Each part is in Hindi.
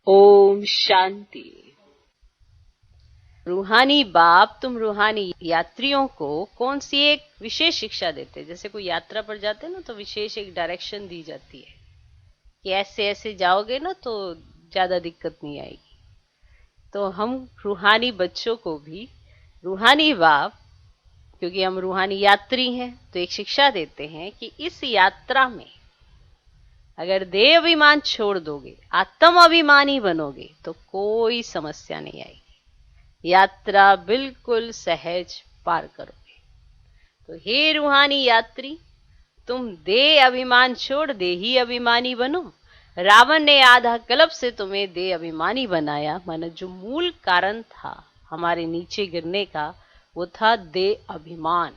ओम शांति। रूहानी बाप तुम रूहानी यात्रियों को कौन सी एक विशेष शिक्षा देते हैं? जैसे कोई यात्रा पर जाते हैं ना, तो विशेष एक डायरेक्शन दी जाती है कि ऐसे ऐसे जाओगे ना तो ज्यादा दिक्कत नहीं आएगी। तो हम रूहानी बच्चों को भी रूहानी बाप, क्योंकि हम रूहानी यात्री हैं, तो एक शिक्षा देते हैं कि इस यात्रा में अगर देह अभिमान छोड़ दोगे, आत्म अभिमानी बनोगे, तो कोई समस्या नहीं आएगी। यात्रा बिल्कुल सहज पार करोगे। तो हे रूहानी यात्री, तुम देह अभिमान छोड़ देही अभिमानी बनो। रावण ने आधा कल्प से तुम्हें देह अभिमानी बनाया, माना जो मूल कारण था हमारे नीचे गिरने का, वो था देह अभिमान।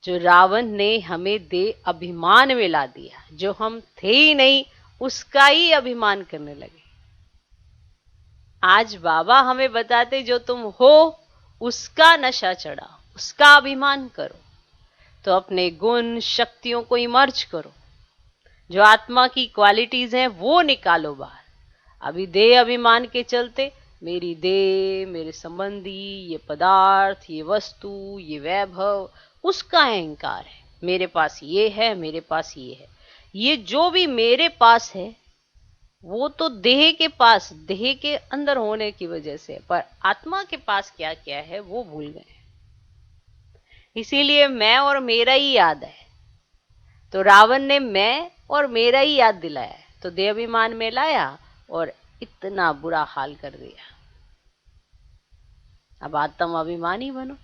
जो रावण ने हमें देह अभिमान में ला दिया, जो हम थे ही नहीं उसका ही अभिमान करने लगे। आज बाबा हमें बताते जो तुम हो उसका नशा चढ़ा, उसका अभिमान करो। तो अपने गुण शक्तियों को इमर्ज करो, जो आत्मा की क्वालिटीज हैं वो निकालो बाहर। अभी देह अभिमान के चलते मेरी देह, मेरे संबंधी, ये पदार्थ, ये वस्तु, ये वैभव, उसका अहंकार है। मेरे पास ये है, मेरे पास ये है। ये जो भी मेरे पास है वो तो देह के पास, देह के अंदर होने की वजह से, पर आत्मा के पास क्या क्या है वो भूल गए। इसीलिए मैं और मेरा ही याद है। तो रावण ने मैं और मेरा ही याद दिलाया, तो देह अभिमान में लाया और इतना बुरा हाल कर दिया। अब आत्म अभिमानी बनो।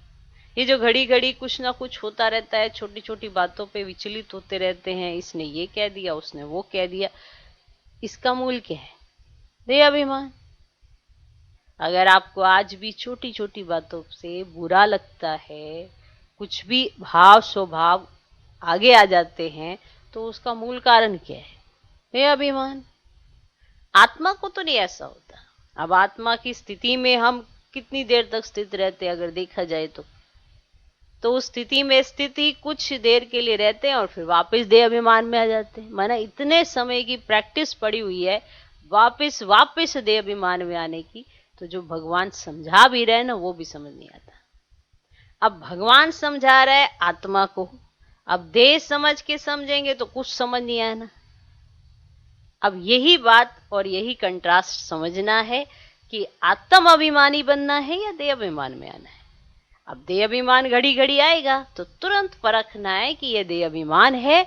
ये जो घड़ी घड़ी कुछ ना कुछ होता रहता है, छोटी छोटी बातों पे विचलित होते रहते हैं, इसने ये कह दिया, उसने वो कह दिया, इसका मूल क्या है? देह अभिमान। अगर आपको आज भी छोटी छोटी बातों से बुरा लगता है, कुछ भी भाव स्वभाव आगे आ जाते हैं, तो उसका मूल कारण क्या है? देह अभिमान। आत्मा को तो नहीं ऐसा होता। अब आत्मा की स्थिति में हम कितनी देर तक स्थित रहते हैं अगर देखा जाए तो उस स्थिति में स्थिति कुछ देर के लिए रहते हैं और फिर वापस देह अभिमान में आ जाते हैं। माना इतने समय की प्रैक्टिस पड़ी हुई है वापस देह अभिमान में आने की। तो जो भगवान समझा भी रहे ना, वो भी समझ नहीं आता। अब भगवान समझा रहा है आत्मा को, अब देह समझ के समझेंगे तो कुछ समझ नहीं आया ना। अब यही बात और यही कंट्रास्ट समझना है कि आत्म अभिमानी बनना है या देह अभिमान में आना है। अब देह अभिमान घड़ी घड़ी आएगा तो तुरंत परखना है कि यह देह अभिमान है।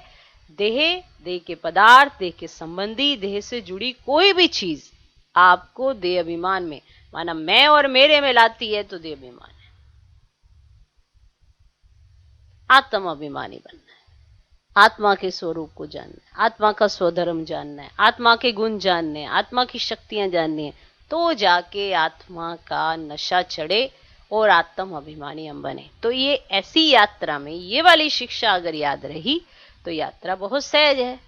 देह के पदार्थ, देह के संबंधी, देह से जुड़ी कोई भी चीज आपको देह अभिमान में, माना मैं और मेरे में लाती है, तो देह अभिमान है। आत्म अभिमानी बनना है, आत्मा के स्वरूप को जानना है, आत्मा का स्वधर्म जानना है, आत्मा के गुण जानने हैं, आत्मा की शक्तियां जाननी है, तो जाके आत्मा का नशा चढ़े और आत्म अभिमानी हम बने। तो ये ऐसी यात्रा में ये वाली शिक्षा अगर याद रही तो यात्रा बहुत सहज है।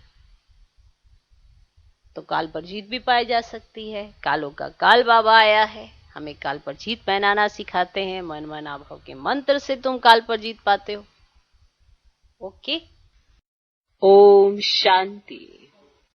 तो काल पर जीत भी पाई जा सकती है। कालों का काल बाबा आया है, हमें काल पर जीत पहनाना सिखाते हैं। मन मना भाव के मंत्र से तुम काल पर जीत पाते हो। ओके, ओम शांति।